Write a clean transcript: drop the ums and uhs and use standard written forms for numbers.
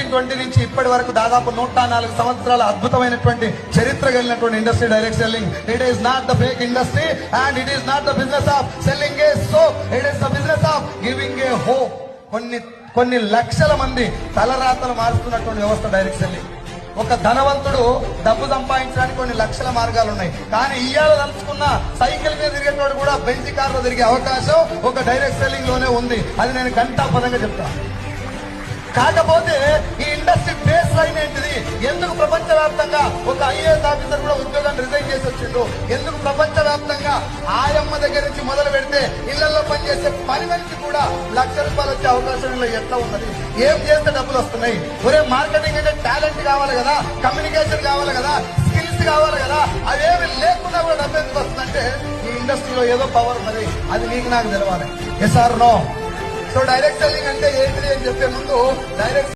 1920 నుంచి ఇప్పటి వరకు దాదాపు 104 సంవత్సరాల అద్భుతమైనటువంటి చరిత్ర కలిగినటువంటి industry direct selling. It is not the fake industry and it is not the business of selling A soap, it is the business of giving a hope. కొన్ని లక్షల మంది తలరాతలు మారుస్తున్నటువంటి వ్యవస్థ డైరెక్ట్ సెల్లింగ్. ఒక ధనవంతుడు డబ్బు సంపాదించడానికి కొన్ని లక్షల మార్గాలు ఉన్నాయి, కానీ ఇయ్యాల తలుచుకున్న సైకిల్ మీద తిరిగేటోడు కూడా బెంచ్ కార్లో తిరిగే అవకాశం ఒక డైరెక్ట్ సెల్లింగ్ లోనే ఉంది. అది నేను ఘంటాపదంగా చెప్తాను. కాకపోతే ఈ ఇండస్ట్రీ బేస్ లైన్ ఏంటిది? ఎందుకు ప్రపంచవ్యాప్తంగా ఒక ఐఏఎస్ ఆఫీసర్ కూడా ఉద్యోగాన్ని రిజైన్ చేసి వచ్చిండు? ఎందుకు ప్రపంచవ్యాప్తంగా ఆయమ్మ దగ్గర నుంచి మొదలు పెడితే ఇళ్లలో పనిచేసే పని మనిషి కూడా ₹1,00,000 వచ్చే అవకాశం ఎట్లా ఉన్నది? ఏం చేస్తే డబ్బులు వస్తున్నాయి? ఒరే మార్కెటింగ్ అంటే టాలెంట్ కావాలి కదా, కమ్యూనికేషన్ కావాలి కదా, స్కిల్స్ కావాలి కదా, అవేమి లేకుండా కూడా డబ్బు ఎందుకు వస్తుందంటే ఈ ఇండస్ట్రీలో ఏదో పవర్ ఉన్నది. అది నీకు నాకు తెలవాలి. Yes or no? So direct selling అంటే ఏంటిది అని చెప్పే ముందు డైరెక్ట్